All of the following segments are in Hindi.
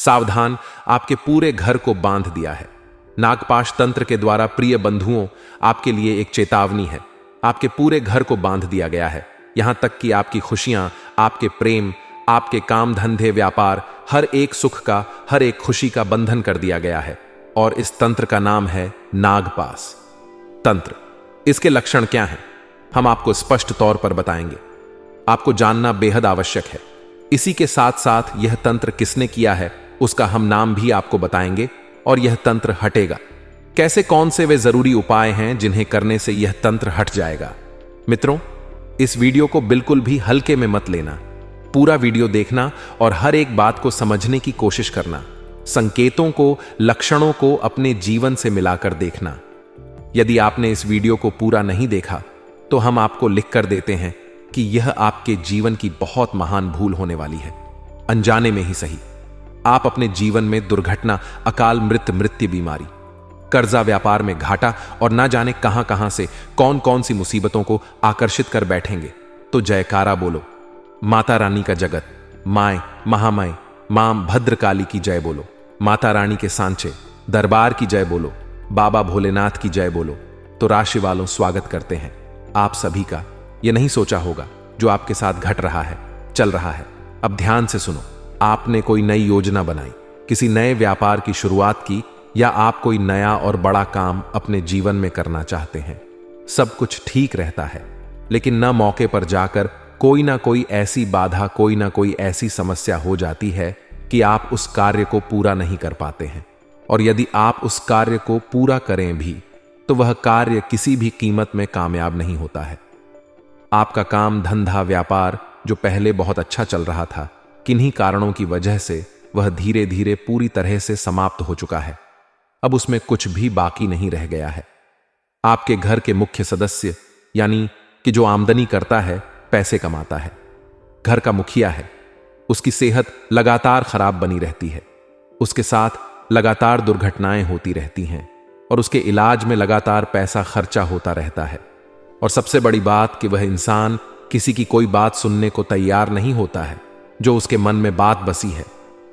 सावधान, आपके पूरे घर को बांध दिया है। नागपाश तंत्र के द्वारा प्रिय बंधुओं, आपके लिए एक चेतावनी है। आपके पूरे घर को बांध दिया गया है, यहां तक कि आपकी खुशियां, आपके प्रेम, आपके काम धंधे, व्यापार, हर एक सुख का, हर एक खुशी का बंधन कर दिया गया है। और इस तंत्र का नाम है नागपाश तंत्र। इसके लक्षण क्या हैं, हम आपको स्पष्ट तौर पर बताएंगे। आपको जानना बेहद आवश्यक है। इसी के साथ साथ यह तंत्र किसने किया है उसका हम नाम भी आपको बताएंगे, और यह तंत्र हटेगा कैसे, कौन से वे जरूरी उपाय हैं जिन्हें करने से यह तंत्र हट जाएगा। मित्रों, इस वीडियो को बिल्कुल भी हल्के में मत लेना। पूरा वीडियो देखना और हर एक बात को समझने की कोशिश करना। संकेतों को, लक्षणों को अपने जीवन से मिलाकर देखना। यदि आपने इस वीडियो को पूरा नहीं देखा तो हम आपको लिख कर देते हैं कि यह आपके जीवन की बहुत महान भूल होने वाली है। अनजाने में ही सही, आप अपने जीवन में दुर्घटना, अकाल मृत्यु, बीमारी, कर्जा, व्यापार में घाटा और ना जाने कहां कहां से कौन कौन सी मुसीबतों को आकर्षित कर बैठेंगे। तो जयकारा बोलो, माता रानी का जगत, माय, महामाय, मां भद्रकाली की जय बोलो, माता रानी के सांचे दरबार की जय बोलो, बाबा भोलेनाथ की जय बोलो। तो राशि वालों, स्वागत करते हैं आप सभी का। यह नहीं सोचा होगा जो आपके साथ घट रहा है, चल रहा है। अब ध्यान से सुनो। आपने कोई नई योजना बनाई, किसी नए व्यापार की शुरुआत की, या आप कोई नया और बड़ा काम अपने जीवन में करना चाहते हैं। सब कुछ ठीक रहता है, लेकिन न मौके पर जाकर कोई ना कोई ऐसी बाधा, कोई ना कोई ऐसी समस्या हो जाती है कि आप उस कार्य को पूरा नहीं कर पाते हैं। और यदि आप उस कार्य को पूरा करें भी तो वह कार्य किसी भी कीमत में कामयाब नहीं होता है। आपका काम धंधा, व्यापार जो पहले बहुत अच्छा चल रहा था, किन्हीं कारणों की वजह से वह धीरे धीरे पूरी तरह से समाप्त हो चुका है। अब उसमें कुछ भी बाकी नहीं रह गया है। आपके घर के मुख्य सदस्य, यानी कि जो आमदनी करता है, पैसे कमाता है, घर का मुखिया है, उसकी सेहत लगातार खराब बनी रहती है। उसके साथ लगातार दुर्घटनाएं होती रहती हैं और उसके इलाज में लगातार पैसा खर्चा होता रहता है। और सबसे बड़ी बात कि वह इंसान किसी की कोई बात सुनने को तैयार नहीं होता है। जो उसके मन में बात बसी है,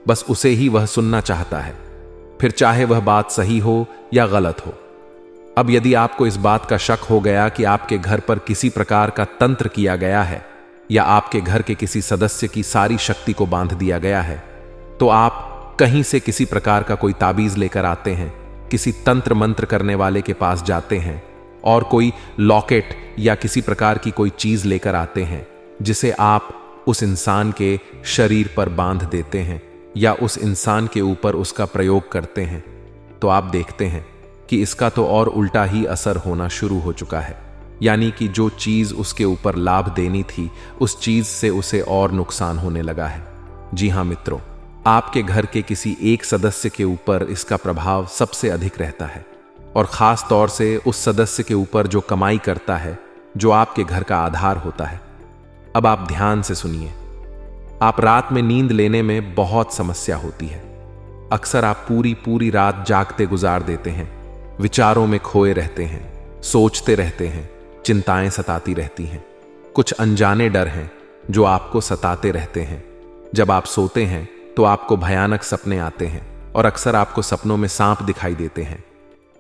बस उसे ही वह सुनना चाहता है, फिर चाहे वह बात सही हो या गलत हो। अब यदि आपको इस बात का शक हो गया कि आपके घर पर किसी प्रकार का तंत्र किया गया है या आपके घर के किसी सदस्य की सारी शक्ति को बांध दिया गया है, तो आप कहीं से किसी प्रकार का कोई ताबीज लेकर आते हैं, किसी तंत्र मंत्र करने वाले के पास जाते हैं और कोई लॉकेट या किसी प्रकार की कोई चीज लेकर आते हैं, जिसे आप उस इंसान के शरीर पर बांध देते हैं या उस इंसान के ऊपर उसका प्रयोग करते हैं, तो आप देखते हैं कि इसका तो और उल्टा ही असर होना शुरू हो चुका है। यानी कि जो चीज उसके ऊपर लाभ देनी थी, उस चीज से उसे और नुकसान होने लगा है। जी हां मित्रों, आपके घर के किसी एक सदस्य के ऊपर इसका प्रभाव सबसे अधिक रहता है, और खास तौर से उस सदस्य के ऊपर जो कमाई करता है, जो आपके घर का आधार होता है। अब आप ध्यान से सुनिए। आप रात में नींद लेने में बहुत समस्या होती है। अक्सर आप पूरी रात जागते गुजार देते हैं, विचारों में खोए रहते हैं, सोचते रहते हैं, चिंताएं सताती रहती हैं। कुछ अनजाने डर हैं जो आपको सताते रहते हैं। जब आप सोते हैं तो आपको भयानक सपने आते हैं और अक्सर आपको सपनों में सांप दिखाई देते हैं।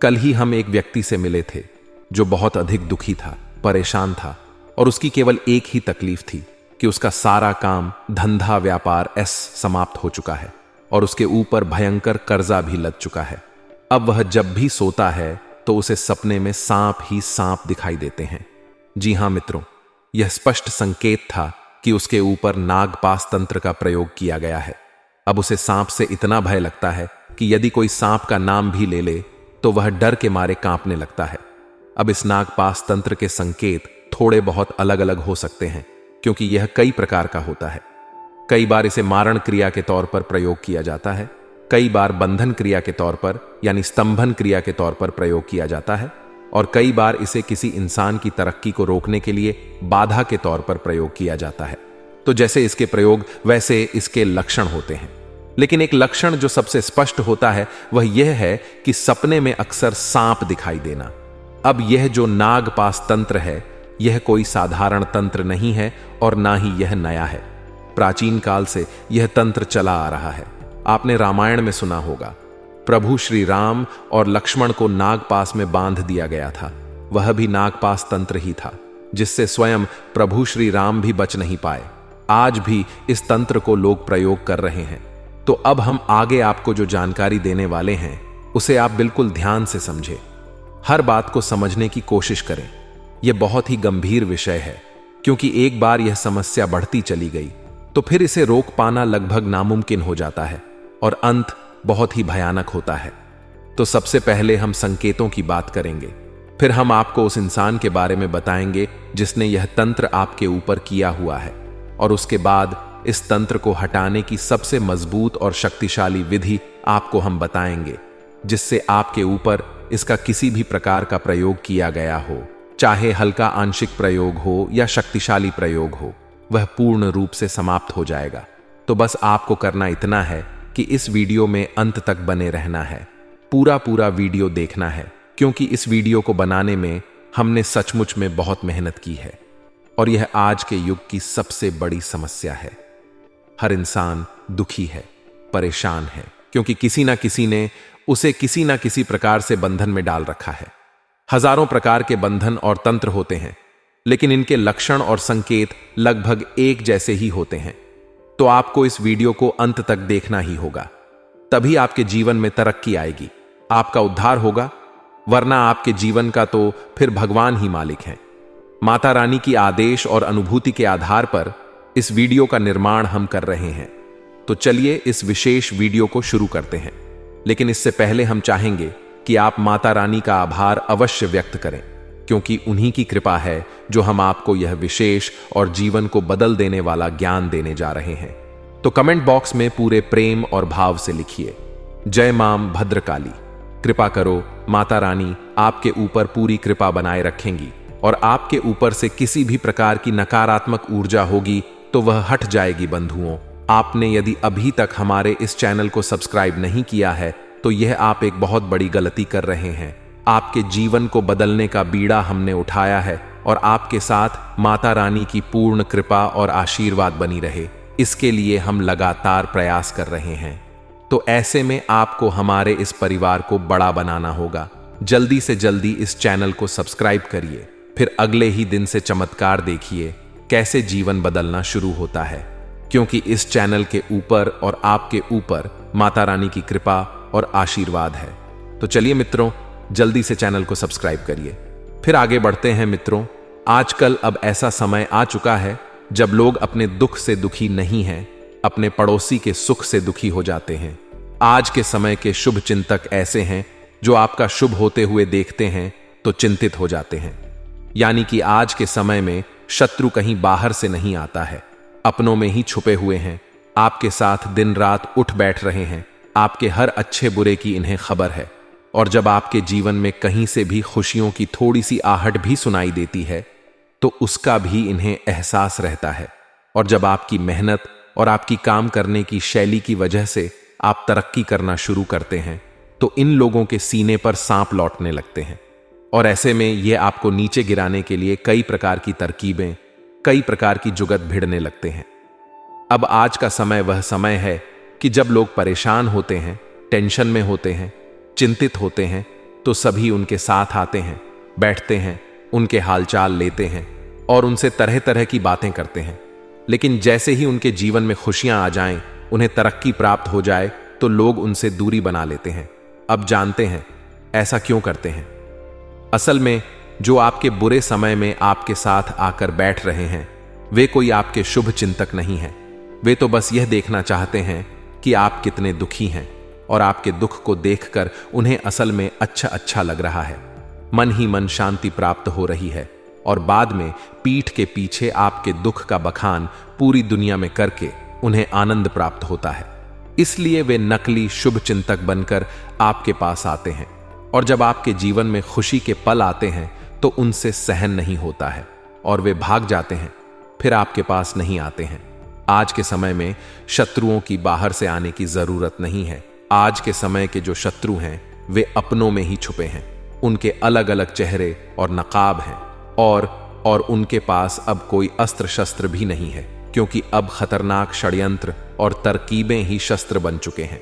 कल ही हम एक व्यक्ति से मिले थे जो बहुत अधिक दुखी था, परेशान था, और उसकी केवल एक ही तकलीफ थी कि उसका सारा काम, धंधा, व्यापार समाप्त हो चुका है और उसके ऊपर भयंकर कर्जा भी लद चुका है। अब वह जब भी सोता है तो उसे सपने में सांप ही सांप दिखाई देते हैं। जी हां मित्रों, यह स्पष्ट संकेत था कि उसके ऊपर नागपाश तंत्र का प्रयोग किया गया है। अब उसे सांप से इतना भय लगता है कि यदि कोई सांप का नाम भी ले ले तो वह डर के मारे कांपने लगता है। अब इस नागपाश तंत्र के संकेत थोड़े बहुत अलग अलग हो सकते हैं, क्योंकि यह कई प्रकार का होता है। कई बार इसे मारण क्रिया के तौर पर प्रयोग किया जाता है, कई बार बंधन क्रिया के तौर पर यानी स्तंभन क्रिया के तौर पर प्रयोग किया जाता है, और कई बार इसे किसी इंसान की तरक्की को रोकने के लिए बाधा के तौर पर प्रयोग किया जाता है। तो जैसे इसके प्रयोग वैसे इसके लक्षण होते हैं। लेकिन एक लक्षण जो सबसे स्पष्ट होता है वह यह है कि सपने में अक्सर सांप दिखाई देना। अब यह जो नागपाश तंत्र है, यह कोई साधारण तंत्र नहीं है और ना ही यह नया है। प्राचीन काल से यह तंत्र चला आ रहा है। आपने रामायण में सुना होगा, प्रभु श्री राम और लक्ष्मण को नागपास में बांध दिया गया था। वह भी नागपास तंत्र ही था, जिससे स्वयं प्रभु श्री राम भी बच नहीं पाए। आज भी इस तंत्र को लोग प्रयोग कर रहे हैं। तो अब हम आगे आपको जो जानकारी देने वाले हैं उसे आप बिल्कुल ध्यान से समझें। हर बात को समझने की कोशिश करें। यह बहुत ही गंभीर विषय है, क्योंकि एक बार यह समस्या बढ़ती चली गई तो फिर इसे रोक पाना लगभग नामुमकिन हो जाता है और अंत बहुत ही भयानक होता है। तो सबसे पहले हम संकेतों की बात करेंगे, फिर हम आपको उस इंसान के बारे में बताएंगे जिसने यह तंत्र आपके ऊपर किया हुआ है, और उसके बाद इस तंत्र को हटाने की सबसे मजबूत और शक्तिशाली विधि आपको हम बताएंगे, जिससे आपके ऊपर इसका किसी भी प्रकार का प्रयोग किया गया हो, चाहे हल्का आंशिक प्रयोग हो या शक्तिशाली प्रयोग हो, वह पूर्ण रूप से समाप्त हो जाएगा। तो बस आपको करना इतना है कि इस वीडियो में अंत तक बने रहना है, पूरा वीडियो देखना है, क्योंकि इस वीडियो को बनाने में हमने सचमुच में बहुत मेहनत की है और यह आज के युग की सबसे बड़ी समस्या है। हर इंसान दुखी है, परेशान है, क्योंकि किसी ना किसी ने उसे किसी ना किसी प्रकार से बंधन में डाल रखा है। हजारों प्रकार के बंधन और तंत्र होते हैं, लेकिन इनके लक्षण और संकेत लगभग एक जैसे ही होते हैं। तो आपको इस वीडियो को अंत तक देखना ही होगा, तभी आपके जीवन में तरक्की आएगी, आपका उद्धार होगा, वरना आपके जीवन का तो फिर भगवान ही मालिक हैं। माता रानी की आदेश और अनुभूति के आधार पर इस वीडियो का निर्माण हम कर रहे हैं। तो चलिए इस विशेष वीडियो को शुरू करते हैं, लेकिन इससे पहले हम चाहेंगे कि आप माता रानी का आभार अवश्य व्यक्त करें, क्योंकि उन्हीं की कृपा है जो हम आपको यह विशेष और जीवन को बदल देने वाला ज्ञान देने जा रहे हैं। तो कमेंट बॉक्स में पूरे प्रेम और भाव से लिखिए, जय मां भद्रकाली। कृपा करो, माता रानी आपके ऊपर पूरी कृपा बनाए रखेंगी और आपके ऊपर से किसी भी प्रकार की नकारात्मक ऊर्जा होगी तो वह हट जाएगी। बंधुओं, आपने यदि अभी तक हमारे इस चैनल को सब्सक्राइब नहीं किया है तो यह आप एक बहुत बड़ी गलती कर रहे हैं। आपके जीवन को बदलने का बीड़ा हमने उठाया है और आपके साथ माता रानी की पूर्ण कृपा और आशीर्वाद बनी रहे, इसके लिए हम लगातार प्रयास कर रहे हैं। तो ऐसे में आपको हमारे इस परिवार को बड़ा बनाना होगा। जल्दी से जल्दी इस चैनल को सब्सक्राइब करिए, फिर अगले ही दिन से चमत्कार देखिए कैसे जीवन बदलना शुरू होता है, क्योंकि इस चैनल के ऊपर और आपके ऊपर माता रानी की कृपा और आशीर्वाद है। तो चलिए मित्रों, जल्दी से चैनल को सब्सक्राइब करिए। फिर आगे बढ़ते हैं मित्रों। आजकल अब ऐसा समय आ चुका है जब लोग अपने दुख से दुखी नहीं हैं, अपने पड़ोसी के सुख से दुखी हो जाते हैं। आज के समय के शुभ चिंतक ऐसे हैं जो आपका शुभ होते हुए देखते हैं तो चिंतित हो जाते हैं। यानी कि आज के समय में शत्रु कहीं बाहर से नहीं आता है, अपनों में ही छुपे हुए हैं, आपके साथ दिन रात उठ बैठ रहे हैं, आपके हर अच्छे बुरे की इन्हें खबर है। और जब आपके जीवन में कहीं से भी खुशियों की थोड़ी सी आहट भी सुनाई देती है तो उसका भी इन्हें एहसास रहता है। और जब आपकी मेहनत और आपकी काम करने की शैली की वजह से आप तरक्की करना शुरू करते हैं तो इन लोगों के सीने पर सांप लौटने लगते हैं, और ऐसे में ये आपको नीचे गिराने के लिए कई प्रकार की तरकीबें, कई प्रकार की जुगत भिड़ने लगते हैं। अब आज का समय वह समय है कि जब लोग परेशान होते हैं, टेंशन में होते हैं, चिंतित होते हैं, तो सभी उनके साथ आते हैं, बैठते हैं, उनके हालचाल लेते हैं और उनसे तरह तरह की बातें करते हैं। लेकिन जैसे ही उनके जीवन में खुशियां आ जाएं, उन्हें तरक्की प्राप्त हो जाए तो लोग उनसे दूरी बना लेते हैं। अब जानते हैं ऐसा क्यों करते हैं? असल में जो आपके बुरे समय में आपके साथ आकर बैठ रहे हैं वे कोई आपके शुभ चिंतक नहीं हैं। वे तो बस यह देखना चाहते हैं कि आप कितने दुखी हैं, और आपके दुख को देखकर उन्हें असल में अच्छा लग रहा है, मन ही मन शांति प्राप्त हो रही है, और बाद में पीठ के पीछे आपके दुख का बखान पूरी दुनिया में करके उन्हें आनंद प्राप्त होता है। इसलिए वे नकली शुभ चिंतक बनकर आपके पास आते हैं, और जब आपके जीवन में खुशी के पल आते हैं तो उनसे सहन नहीं होता है और वे भाग जाते हैं, फिर आपके पास नहीं आते हैं। आज के समय में शत्रुओं की बाहर से आने की जरूरत नहीं है। आज के समय के जो शत्रु हैं वे अपनों में ही छुपे हैं, उनके अलग अलग चेहरे और नकाब हैं, और उनके पास अब कोई अस्त्र शस्त्र भी नहीं है। क्योंकि अब खतरनाक षड्यंत्र और तरकीबें ही शस्त्र बन चुके हैं।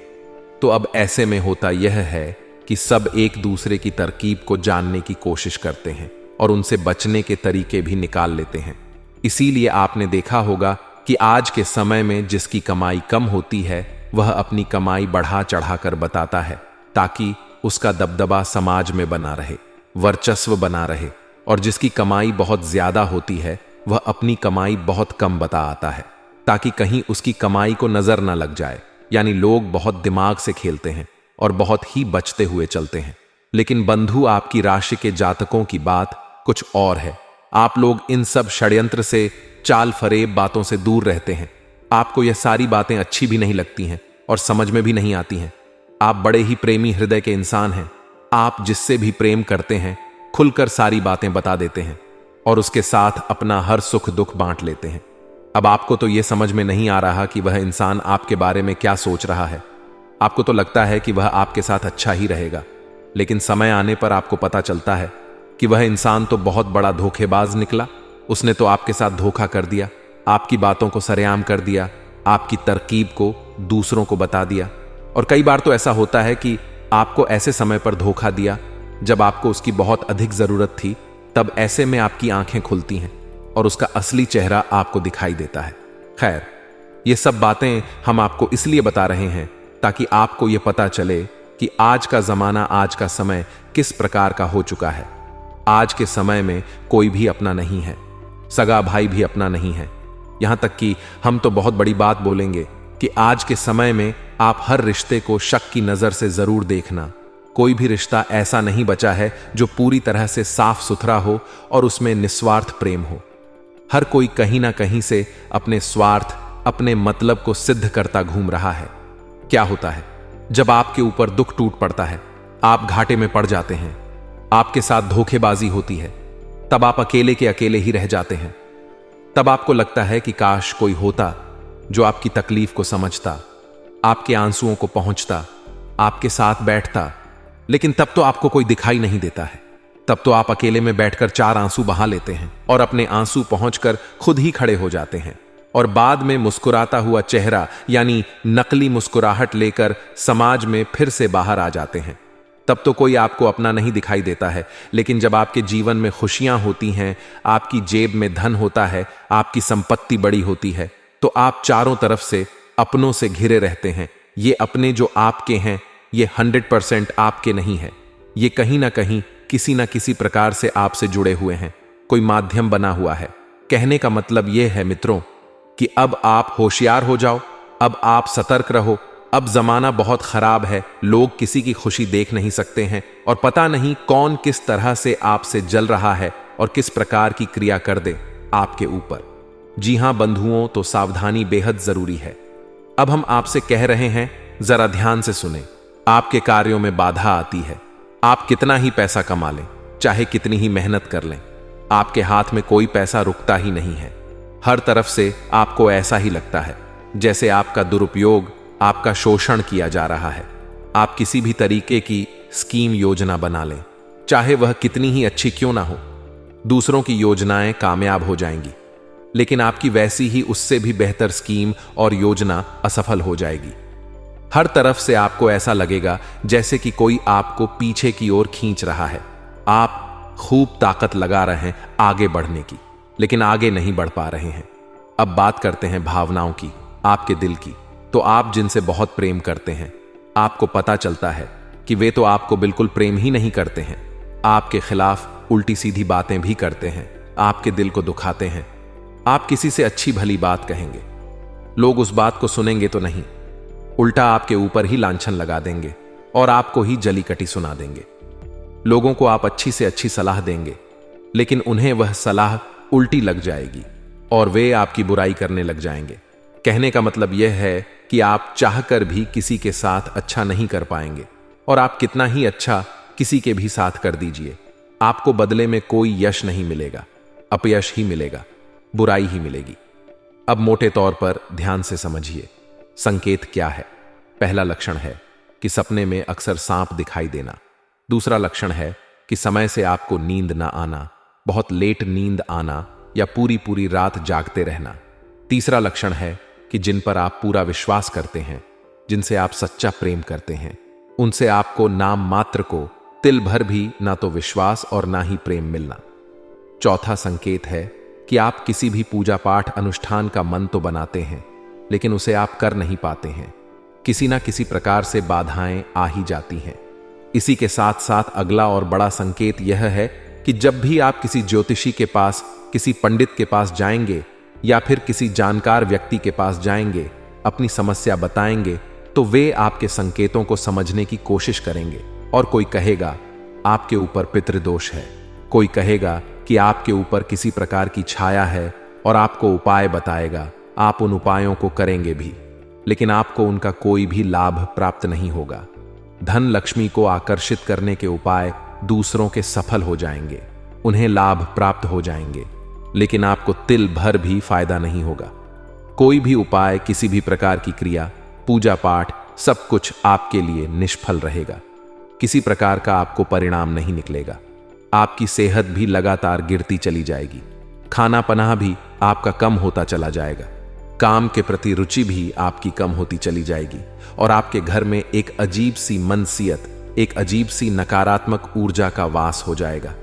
तो अब ऐसे में होता यह है कि सब एक दूसरे की तरकीब को जानने की कोशिश करते हैं और उनसे बचने के तरीके भी निकाल लेते हैं। इसीलिए आपने देखा होगा कि आज के समय में जिसकी कमाई कम होती है वह अपनी कमाई बढ़ा चढ़ाकर बताता है, ताकि उसका दबदबा समाज में बना रहे, वर्चस्व बना रहे। और जिसकी कमाई बहुत ज्यादा होती है वह अपनी कमाई बहुत कम बता आता है, ताकि कहीं उसकी कमाई को नजर न लग जाए। यानी लोग बहुत दिमाग से खेलते हैं और बहुत ही बचते हुए चलते हैं। लेकिन बंधु, आपकी राशि के जातकों की बात कुछ और है। आप लोग इन सब षड्यंत्र से, चाल फरेब बातों से दूर रहते हैं। आपको यह सारी बातें अच्छी भी नहीं लगती हैं और समझ में भी नहीं आती हैं। आप बड़े ही प्रेमी हृदय के इंसान हैं। आप जिससे भी प्रेम करते हैं खुलकर सारी बातें बता देते हैं और उसके साथ अपना हर सुख दुख बांट लेते हैं। अब आपको तो यह समझ में नहीं आ रहा कि वह इंसान आपके बारे में क्या सोच रहा है। आपको तो लगता है कि वह आपके साथ अच्छा ही रहेगा, लेकिन समय आने पर आपको पता चलता है कि वह इंसान तो बहुत बड़ा धोखेबाज निकला। उसने तो आपके साथ धोखा कर दिया, आपकी बातों को सरेआम कर दिया, आपकी तरकीब को दूसरों को बता दिया। और कई बार तो ऐसा होता है कि आपको ऐसे समय पर धोखा दिया जब आपको उसकी बहुत अधिक जरूरत थी। तब ऐसे में आपकी आंखें खुलती हैं और उसका असली चेहरा आपको दिखाई देता है। खैर, ये सब बातें हम आपको इसलिए बता रहे हैं ताकि आपको यह पता चले कि आज का जमाना, आज का समय किस प्रकार का हो चुका है। आज के समय में कोई भी अपना नहीं है, सगा भाई भी अपना नहीं है। यहां तक कि हम तो बहुत बड़ी बात बोलेंगे कि आज के समय में आप हर रिश्ते को शक की नजर से जरूर देखना। कोई भी रिश्ता ऐसा नहीं बचा है जो पूरी तरह से साफ सुथरा हो और उसमें निस्वार्थ प्रेम हो। हर कोई कहीं ना कहीं से अपने स्वार्थ, अपने मतलब को सिद्ध करता घूम रहा है। क्या होता है जब आपके ऊपर दुख टूट पड़ता है, आप घाटे में पड़ जाते हैं, आपके साथ धोखेबाजी होती है, तब आप अकेले के अकेले ही रह जाते हैं। तब आपको लगता है कि काश कोई होता जो आपकी तकलीफ को समझता, आपके आंसुओं को पहुंचता, आपके साथ बैठता। लेकिन तब तो आपको कोई दिखाई नहीं देता है। तब तो आप अकेले में बैठकर 4 आंसू बहा लेते हैं और अपने आंसू पहुंचकर खुद ही खड़े हो जाते हैं और बाद में मुस्कुराता हुआ चेहरा यानी नकली मुस्कुराहट लेकर समाज में फिर से बाहर आ जाते हैं। तब तो कोई आपको अपना नहीं दिखाई देता है। लेकिन जब आपके जीवन में खुशियां होती हैं, आपकी जेब में धन होता है, आपकी संपत्ति बड़ी होती है, तो आप चारों तरफ से अपनों से घिरे रहते हैं। ये अपने जो आपके हैं ये 100% आपके नहीं है। ये कहीं ना कहीं किसी ना किसी प्रकार से आपसे जुड़े हुए हैं, कोई माध्यम बना हुआ है। कहने का मतलब यह है मित्रों कि अब आप होशियार हो जाओ, अब आप सतर्क रहो। अब जमाना बहुत खराब है, लोग किसी की खुशी देख नहीं सकते हैं और पता नहीं कौन किस तरह से आपसे जल रहा है और किस प्रकार की क्रिया कर दे आपके ऊपर। जी हां बंधुओं, तो सावधानी बेहद जरूरी है। अब हम आपसे कह रहे हैं, जरा ध्यान से सुने। आपके कार्यों में बाधा आती है, आप कितना ही पैसा कमा लें, चाहे कितनी ही मेहनत कर लें, आपके हाथ में कोई पैसा रुकता ही नहीं है। हर तरफ से आपको ऐसा ही लगता है जैसे आपका दुरुपयोग, आपका शोषण किया जा रहा है। आप किसी भी तरीके की स्कीम, योजना बना लें, चाहे वह कितनी ही अच्छी क्यों ना हो, दूसरों की योजनाएं कामयाब हो जाएंगी, लेकिन आपकी वैसी ही उससे भी बेहतर स्कीम और योजना असफल हो जाएगी। हर तरफ से आपको ऐसा लगेगा जैसे कि कोई आपको पीछे की ओर खींच रहा है। आप खूब ताकत लगा रहे हैं आगे बढ़ने की, लेकिन आगे नहीं बढ़ पा रहे हैं। अब बात करते हैं भावनाओं की, आपके दिल की। तो आप जिनसे बहुत प्रेम करते हैं, आपको पता चलता है कि वे तो आपको बिल्कुल प्रेम ही नहीं करते हैं, आपके खिलाफ उल्टी सीधी बातें भी करते हैं, आपके दिल को दुखाते हैं। आप किसी से अच्छी भली बात कहेंगे, लोग उस बात को सुनेंगे तो नहीं, उल्टा आपके ऊपर ही लांछन लगा देंगे और आपको ही जली कटी सुना देंगे। लोगों को आप अच्छी से अच्छी सलाह देंगे, लेकिन उन्हें वह सलाह उल्टी लग जाएगी और वे आपकी बुराई करने लग जाएंगे। कहने का मतलब यह है कि आप चाहकर भी किसी के साथ अच्छा नहीं कर पाएंगे, और आप कितना ही अच्छा किसी के भी साथ कर दीजिए, आपको बदले में कोई यश नहीं मिलेगा, अपयश ही मिलेगा, बुराई ही मिलेगी। अब मोटे तौर पर ध्यान से समझिए, संकेत क्या है। पहला लक्षण है कि सपने में अक्सर सांप दिखाई देना। दूसरा लक्षण है कि समय से आपको नींद ना आना, बहुत लेट नींद आना या पूरी पूरी रात जागते रहना। तीसरा लक्षण है कि जिन पर आप पूरा विश्वास करते हैं, जिनसे आप सच्चा प्रेम करते हैं, उनसे आपको नाम मात्र को तिल भर भी ना तो विश्वास और ना ही प्रेम मिलना। चौथा संकेत है कि आप किसी भी पूजा पाठ अनुष्ठान का मन तो बनाते हैं, लेकिन उसे आप कर नहीं पाते हैं। किसी ना किसी प्रकार से बाधाएं आ ही जाती हैं। इसी के साथ साथ अगला और बड़ा संकेत यह है कि जब भी आप किसी ज्योतिषी के पास, किसी पंडित के पास जाएंगे या फिर किसी जानकार व्यक्ति के पास जाएंगे, अपनी समस्या बताएंगे, तो वे आपके संकेतों को समझने की कोशिश करेंगे। और कोई कहेगा आपके ऊपर पितृदोष है, कोई कहेगा कि आपके ऊपर किसी प्रकार की छाया है और आपको उपाय बताएगा। आप उन उपायों को करेंगे भी, लेकिन आपको उनका कोई भी लाभ प्राप्त नहीं होगा। धन लक्ष्मी को आकर्षित करने के उपाय दूसरों के सफल हो जाएंगे, उन्हें लाभ प्राप्त हो जाएंगे, लेकिन आपको तिल भर भी फायदा नहीं होगा। कोई भी उपाय, किसी भी प्रकार की क्रिया, पूजा पाठ, सब कुछ आपके लिए निष्फल रहेगा। किसी प्रकार का आपको परिणाम नहीं निकलेगा। आपकी सेहत भी लगातार गिरती चली जाएगी। खाना पनाह भी आपका कम होता चला जाएगा। काम के प्रति रुचि भी आपकी कम होती चली जाएगी और आपके घर में एक अजीब सी मनसियत, एक अजीब सी नकारात्मक ऊर्जा का वास हो जाएगा।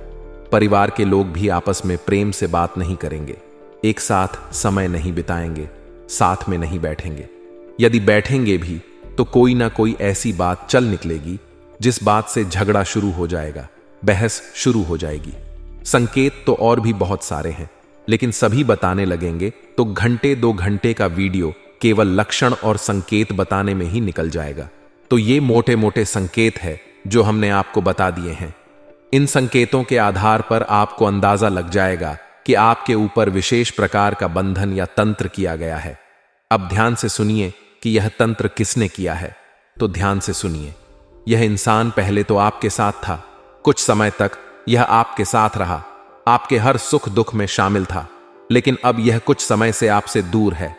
परिवार के लोग भी आपस में प्रेम से बात नहीं करेंगे, एक साथ समय नहीं बिताएंगे, साथ में नहीं बैठेंगे। यदि बैठेंगे भी तो कोई ना कोई ऐसी बात चल निकलेगी जिस बात से झगड़ा शुरू हो जाएगा, बहस शुरू हो जाएगी। संकेत तो और भी बहुत सारे हैं, लेकिन सभी बताने लगेंगे तो घंटे 2 घंटे का वीडियो केवल लक्षण और संकेत बताने में ही निकल जाएगा। तो ये मोटे मोटे संकेत है जो हमने आपको बता दिए हैं। इन संकेतों के आधार पर आपको अंदाजा लग जाएगा कि आपके ऊपर विशेष प्रकार का बंधन या तंत्र किया गया है। अब ध्यान से सुनिए कि यह तंत्र किसने किया है। तो ध्यान से सुनिए। यह इंसान पहले तो आपके साथ था, कुछ समय तक यह आपके साथ रहा, आपके हर सुख दुख में शामिल था, लेकिन अब यह कुछ समय से आपसे दूर है।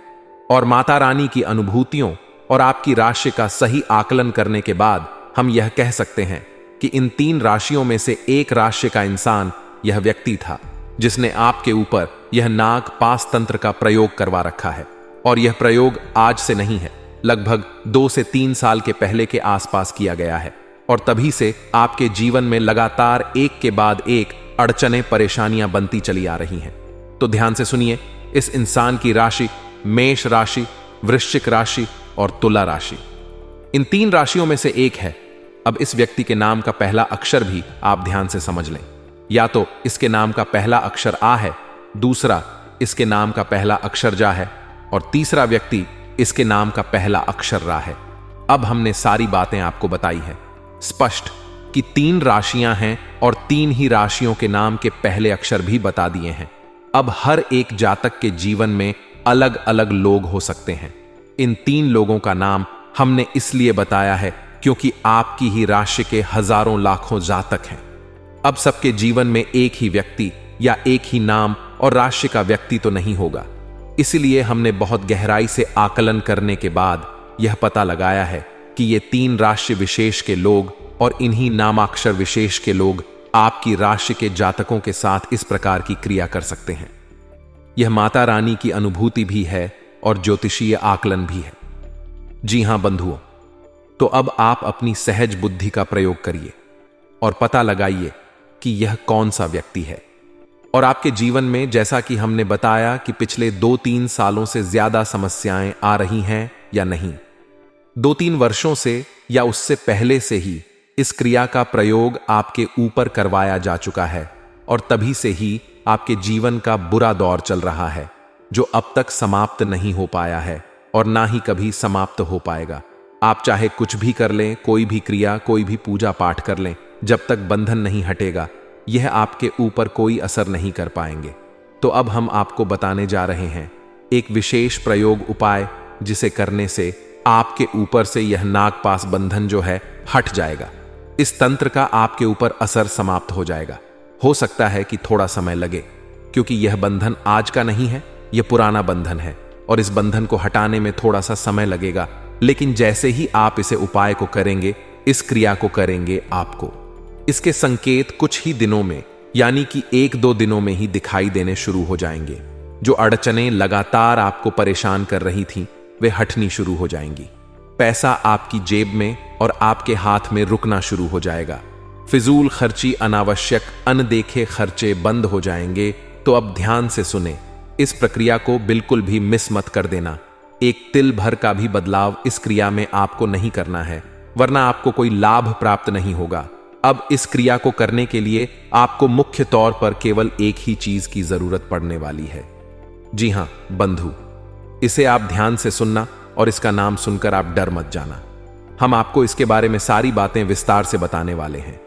और माता रानी की अनुभूतियों और आपकी राशि का सही आकलन करने के बाद हम यह कह सकते हैं कि इन 3 राशियों में से एक राशि का इंसान यह व्यक्ति था जिसने आपके ऊपर यह नाग पास तंत्र का प्रयोग करवा रखा है। और यह प्रयोग आज से नहीं है, लगभग 2 से 3 साल के पहले के आसपास किया गया है। और तभी से आपके जीवन में लगातार एक के बाद एक अड़चनें, परेशानियां बनती चली आ रही हैं। तो ध्यान से सुनिए। इस इंसान की राशि मेष राशि, वृश्चिक राशि और तुला राशि, इन 3 राशियों में से एक है। अब इस व्यक्ति के नाम का पहला अक्षर भी आप ध्यान से समझ लें। या तो इसके नाम का पहला अक्षर आ है, दूसरा इसके नाम का पहला अक्षर जा है और तीसरा व्यक्ति इसके नाम का पहला अक्षर रा है। अब हमने सारी बातें आपको बताई है स्पष्ट कि 3 राशियां हैं और 3 ही राशियों के नाम के पहले अक्षर भी बता दिए हैं। अब हर एक जातक के जीवन में अलग अलग लोग हो सकते हैं। इन 3 लोगों का नाम हमने इसलिए बताया है क्योंकि आपकी ही राशि के हजारों लाखों जातक हैं। अब सबके जीवन में एक ही व्यक्ति या एक ही नाम और राशि का व्यक्ति तो नहीं होगा। इसलिए हमने बहुत गहराई से आकलन करने के बाद यह पता लगाया है कि ये 3 राशि विशेष के लोग और इन्हीं नामाक्षर विशेष के लोग आपकी राशि के जातकों के साथ इस प्रकार की क्रिया कर सकते हैं। यह माता रानी की अनुभूति भी है और ज्योतिषीय आकलन भी है। जी हां बंधुओं, तो अब आप अपनी सहज बुद्धि का प्रयोग करिए और पता लगाइए कि यह कौन सा व्यक्ति है। और आपके जीवन में, जैसा कि हमने बताया कि पिछले 2-3 सालों से ज्यादा समस्याएं आ रही हैं या नहीं, 2-3 वर्षों से या उससे पहले से ही इस क्रिया का प्रयोग आपके ऊपर करवाया जा चुका है और तभी से ही आपके जीवन का बुरा दौर चल रहा है जो अब तक समाप्त नहीं हो पाया है और ना ही कभी समाप्त हो पाएगा। आप चाहे कुछ भी कर लें, कोई भी क्रिया, कोई भी पूजा पाठ कर लें, जब तक बंधन नहीं हटेगा यह आपके ऊपर कोई असर नहीं कर पाएंगे। तो अब हम आपको बताने जा रहे हैं एक विशेष प्रयोग उपाय जिसे करने से आपके ऊपर से यह नागपाश बंधन जो है हट जाएगा। इस तंत्र का आपके ऊपर असर समाप्त हो जाएगा। हो सकता है कि थोड़ा समय लगे क्योंकि यह बंधन आज का नहीं है, यह पुराना बंधन है और इस बंधन को हटाने में थोड़ा सा समय लगेगा। लेकिन जैसे ही आप इसे उपाय को करेंगे, इस क्रिया को करेंगे, आपको इसके संकेत कुछ ही दिनों में यानी कि 1-2 दिनों में ही दिखाई देने शुरू हो जाएंगे। जो अड़चनें लगातार आपको परेशान कर रही थीं, वे हटनी शुरू हो जाएंगी। पैसा आपकी जेब में और आपके हाथ में रुकना शुरू हो जाएगा। फिजूल खर्ची, अनावश्यक अनदेखे खर्चे बंद हो जाएंगे। तो अब ध्यान से सुने, इस प्रक्रिया को बिल्कुल भी मिस मत कर देना। एक तिल भर का भी बदलाव इस क्रिया में आपको नहीं करना है, वरना आपको कोई लाभ प्राप्त नहीं होगा। अब इस क्रिया को करने के लिए आपको मुख्य तौर पर केवल एक ही चीज की जरूरत पड़ने वाली है। जी हां बंधु, इसे आप ध्यान से सुनना और इसका नाम सुनकर आप डर मत जाना। हम आपको इसके बारे में सारी बातें विस्तार से बताने वाले हैं।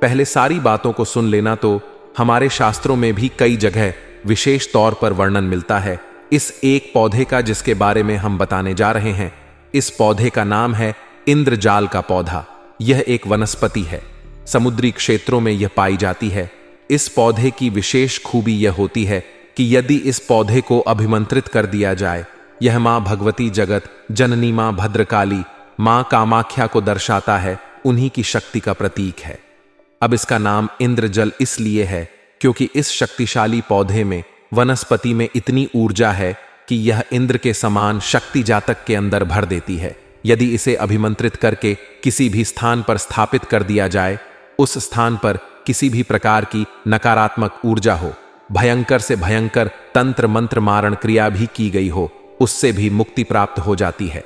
पहले सारी बातों को सुन लेना। तो हमारे शास्त्रों में भी कई जगह विशेष तौर पर वर्णन मिलता है इस एक पौधे का जिसके बारे में हम बताने जा रहे हैं। इस पौधे का नाम है इंद्रजाल का पौधा। यह एक वनस्पति है, समुद्री क्षेत्रों में यह पाई जाती है। इस पौधे की विशेष खूबी यह होती है कि यदि इस पौधे को अभिमंत्रित कर दिया जाए, यह मां भगवती जगत जननी, मां भद्रकाली, मां कामाख्या को दर्शाता है, उन्हीं की शक्ति का प्रतीक है। अब इसका नाम इंद्रजल इसलिए है क्योंकि इस शक्तिशाली पौधे में, वनस्पति में इतनी ऊर्जा है कि यह इंद्र के समान शक्ति जातक के अंदर भर देती है। यदि इसे अभिमंत्रित करके किसी भी स्थान पर स्थापित कर दिया जाए, उस स्थान पर किसी भी प्रकार की नकारात्मक ऊर्जा हो, भयंकर से भयंकर तंत्र मंत्र मारण क्रिया भी की गई हो, उससे भी मुक्ति प्राप्त हो जाती है।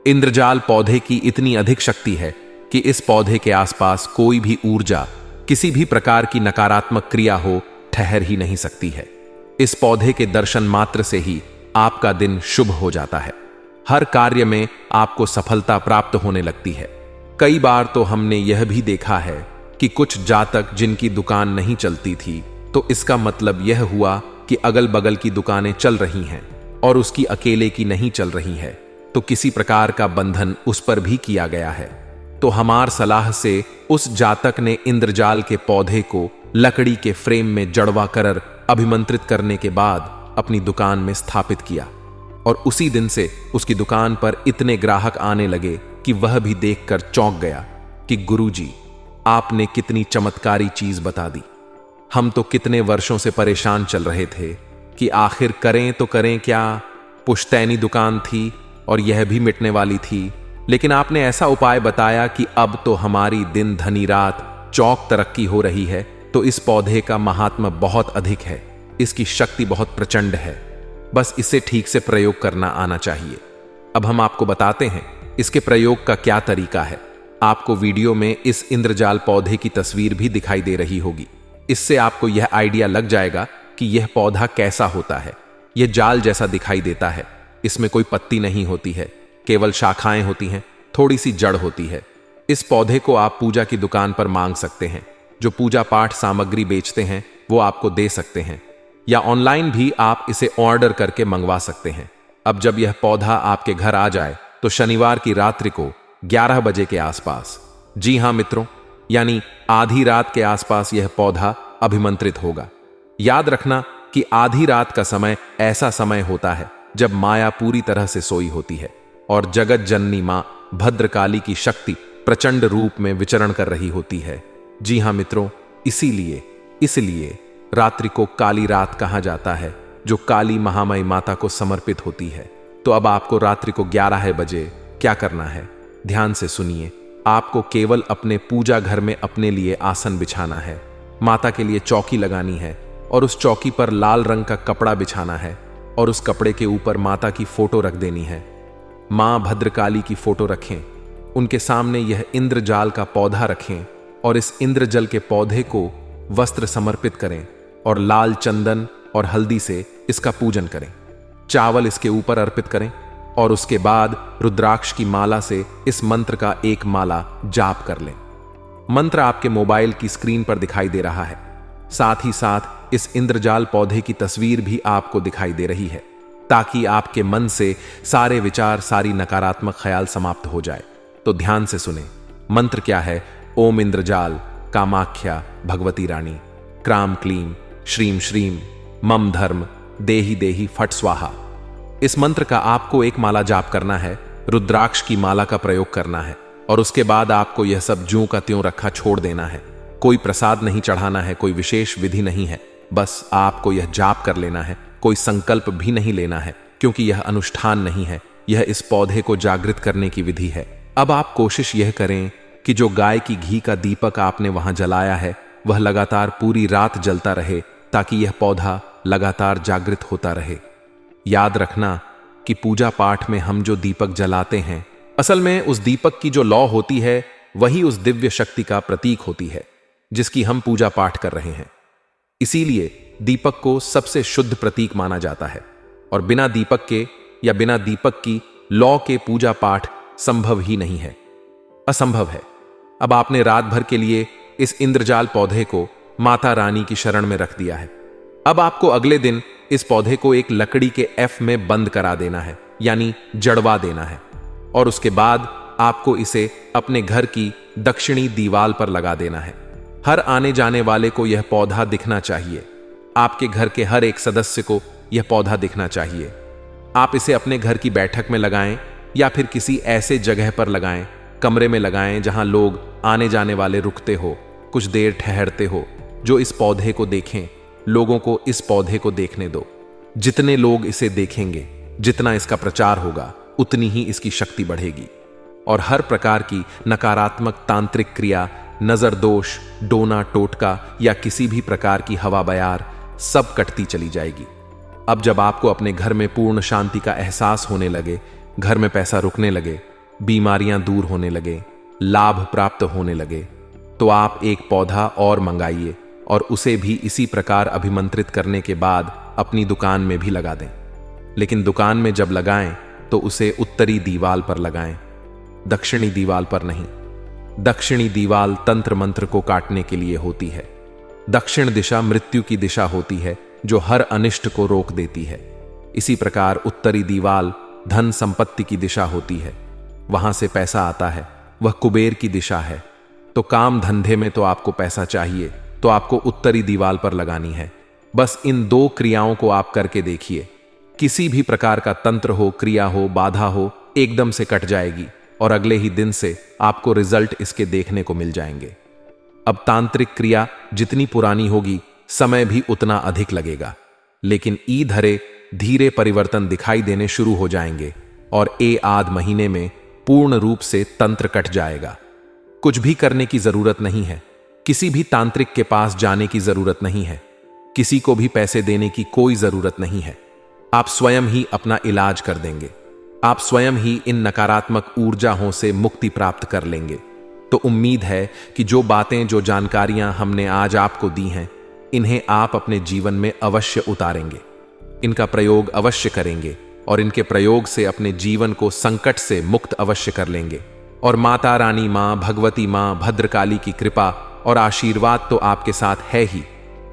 इंद्रजाल पौधे की इतनी अधिक शक्ति है कि इस पौधे के आसपास कोई भी ऊर्जा, किसी भी प्रकार की नकारात्मक क्रिया हो, ठहर ही नहीं सकती है। इस पौधे के दर्शन मात्र से ही आपका दिन शुभ हो जाता है। हर कार्य में आपको सफलता प्राप्त होने लगती है। कई बार तो हमने यह भी देखा है कि कुछ जातक जिनकी दुकान नहीं चलती थी, तो इसका मतलब यह हुआ कि अगल बगल की दुकानें चल रही हैं और उसकी अकेले की नहीं चल रही है, तो किसी प्रकार का बंधन उस पर भी किया गया है। तो हमार सलाह से उस जातक ने इंद्रजाल के पौधे को लकड़ी के फ्रेम में जड़वा कर अभिमंत्रित करने के बाद अपनी दुकान में स्थापित किया, और उसी दिन से उसकी दुकान पर इतने ग्राहक आने लगे कि वह भी देखकर चौंक गया कि गुरुजी, आपने कितनी चमत्कारी चीज बता दी। हम तो कितने वर्षों से परेशान चल रहे थे कि आखिर करें तो करें क्या। पुश्तैनी दुकान थी और यह भी मिटने वाली थी, लेकिन आपने ऐसा उपाय बताया कि अब तो हमारी दिन धनी रात चौक तरक्की हो रही है। तो इस पौधे का महात्म्य बहुत अधिक है, इसकी शक्ति बहुत प्रचंड है, बस इसे ठीक से प्रयोग करना आना चाहिए। अब हम आपको बताते हैं इसके प्रयोग का क्या तरीका है। आपको वीडियो में इस इंद्रजाल पौधे की तस्वीर भी दिखाई दे रही होगी। इससे आपको यह आइडिया लग जाएगा कि यह पौधा कैसा होता है। यह जाल जैसा दिखाई देता है। इसमें कोई पत्ती नहीं होती है, केवल शाखाएं होती हैं, थोड़ी सी जड़ होती है। इस पौधे को आप पूजा की दुकान पर मांग सकते हैं। जो पूजा पाठ सामग्री बेचते हैं वो आपको दे सकते हैं, या ऑनलाइन भी आप इसे ऑर्डर करके मंगवा सकते हैं। अब जब यह पौधा आपके घर आ जाए तो शनिवार की रात्रि को 11 बजे के आसपास, जी हां मित्रों, यानी आधी रात के आसपास यह पौधा अभिमंत्रित होगा। याद रखना कि आधी रात का समय ऐसा समय होता है जब माया पूरी तरह से सोई होती है और जगत जननी मां भद्रकाली की शक्ति प्रचंड रूप में विचरण कर रही होती है। जी हां मित्रों, इसलिए रात्रि को काली रात कहा जाता है, जो काली महामाई माता को समर्पित होती है। तो अब आपको रात्रि को 11 बजे क्या करना है, ध्यान से सुनिए। आपको केवल अपने पूजा घर में अपने लिए आसन बिछाना है, माता के लिए चौकी लगानी है और उस चौकी पर लाल रंग का कपड़ा बिछाना है और उस कपड़े के ऊपर माता की फोटो रख देनी है। मां भद्रकाली की फोटो रखें, उनके सामने यह इंद्रजाल का पौधा रखें और इस इंद्रजल के पौधे को वस्त्र समर्पित करें और लाल चंदन और हल्दी से इसका पूजन करें। चावल इसके ऊपर अर्पित करें और उसके बाद रुद्राक्ष की माला से इस मंत्र का एक माला जाप कर लें। मंत्र आपके मोबाइल की स्क्रीन पर दिखाई दे रहा है। साथ ही साथ इस इंद्रजाल पौधे की तस्वीर भी आपको दिखाई दे रही है, ताकि आपके मन से सारे विचार, सारी नकारात्मक ख्याल समाप्त हो जाए। तो ध्यान से सुने। मंत्र क्या है? ओम इंद्रजाल कामाख्या भगवती रानी क्राम क्लीम श्रीम श्रीम मम धर्म देही देही फट स्वाहा। इस मंत्र का आपको एक माला जाप करना है, रुद्राक्ष की माला का प्रयोग करना है और उसके बाद आपको यह सब ज्यों का त्यों रखा छोड़ देना है। कोई प्रसाद नहीं चढ़ाना है, कोई विशेष विधि नहीं है, बस आपको यह जाप कर लेना है कोई संकल्प भी नहीं लेना है, क्योंकि यह अनुष्ठान नहीं है, यह इस पौधे को जागृत करने की विधि है। अब आप कोशिश यह करें कि जो गाय की घी का दीपक आपने वहां जलाया है वह लगातार पूरी रात जलता रहे, ताकि यह पौधा लगातार जागृत होता रहे। याद रखना कि पूजा पाठ में हम जो दीपक जलाते हैं, असल में उस दीपक की जो लौ होती है वही उस दिव्य शक्ति का प्रतीक होती है जिसकी हम पूजा पाठ कर रहे हैं। इसीलिए दीपक को सबसे शुद्ध प्रतीक माना जाता है और बिना दीपक के या बिना दीपक की लौ के पूजा पाठ संभव ही नहीं है, असंभव है। अब आपने रात भर के लिए इस इंद्रजाल पौधे को माता रानी की शरण में रख दिया है। अब आपको अगले दिन इस पौधे को एक लकड़ी के एफ में बंद करा देना है, यानी जड़वा देना है, और उसके बाद आपको इसे अपने घर की दक्षिणी दीवार पर लगा देना है। हर आने जाने वाले को यह पौधा दिखना चाहिए। आपके घर के हर एक सदस्य को यह पौधा दिखना चाहिए। आप इसे अपने घर की बैठक में लगाएं या फिर किसी ऐसे जगह पर लगाएं, कमरे में लगाएं जहां लोग आने जाने वाले रुकते हो, कुछ देर ठहरते हो, जो इस पौधे को देखें। लोगों को इस पौधे को देखने दो। जितने लोग इसे देखेंगे, जितना इसका प्रचार होगा, उतनी ही इसकी शक्ति बढ़ेगी और हर प्रकार की नकारात्मक तांत्रिक क्रिया, नजर दोष, डोना टोटका या किसी भी प्रकार की हवा बयार सब कटती चली जाएगी। अब जब आपको अपने घर में पूर्ण शांति का एहसास होने लगे, घर में पैसा रुकने लगे, बीमारियां दूर होने लगे, लाभ प्राप्त होने लगे, तो आप एक पौधा और मंगाइए और उसे भी इसी प्रकार अभिमंत्रित करने के बाद अपनी दुकान में भी लगा दें। लेकिन दुकान में जब लगाएं तो उसे उत्तरी दीवार पर लगाएं, दक्षिणी दीवार पर नहीं। दक्षिणी दीवार तंत्र मंत्र को काटने के लिए होती है। दक्षिण दिशा मृत्यु की दिशा होती है जो हर अनिष्ट को रोक देती है। इसी प्रकार उत्तरी दीवार धन संपत्ति की दिशा होती है, वहां से पैसा आता है, वह कुबेर की दिशा है। तो काम धंधे में तो आपको पैसा चाहिए, तो आपको उत्तरी दीवार पर लगानी है। बस इन दो क्रियाओं को आप करके देखिए, किसी भी प्रकार का तंत्र हो, क्रिया हो, बाधा हो, एकदम से कट जाएगी और अगले ही दिन से आपको रिजल्ट इसके देखने को मिल जाएंगे। अब तांत्रिक क्रिया जितनी पुरानी होगी, समय भी उतना अधिक लगेगा, लेकिन ई धरे धीरे परिवर्तन दिखाई देने शुरू हो जाएंगे और आध महीने में पूर्ण रूप से तंत्र कट जाएगा। कुछ भी करने की जरूरत नहीं है, किसी भी तांत्रिक के पास जाने की जरूरत नहीं है, किसी को भी पैसे देने की कोई जरूरत नहीं है। आप स्वयं ही अपना इलाज कर देंगे। आप स्वयं ही इन नकारात्मक ऊर्जाओं से मुक्ति प्राप्त कर लेंगे। तो उम्मीद है कि जो बातें, जो जानकारियां हमने आज आपको दी हैं, इन्हें आप अपने जीवन में अवश्य उतारेंगे, इनका प्रयोग अवश्य करेंगे और इनके प्रयोग से अपने जीवन को संकट से मुक्त अवश्य कर लेंगे। और माता रानी मां, भगवती मां, भद्रकाली की कृपा और आशीर्वाद तो आपके साथ है ही।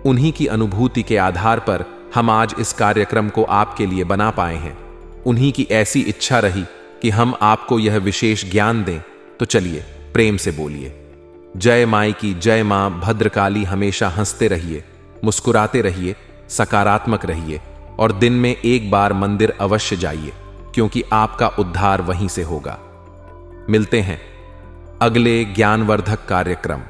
उन्हीं की अनुभूति के आधार पर हम आज इस कार्यक्रम को आपके लिए बना पाए हैं। उन्हीं की ऐसी इच्छा रही कि हम आपको यह विशेष ज्ञान दें। तो चलिए प्रेम से बोलिए, जय माई की जय। मां भद्रकाली हमेशा हंसते रहिए, मुस्कुराते रहिए, सकारात्मक रहिए और दिन में एक बार मंदिर अवश्य जाइए, क्योंकि आपका उद्धार वहीं से होगा। मिलते हैं अगले ज्ञानवर्धक कार्यक्रम।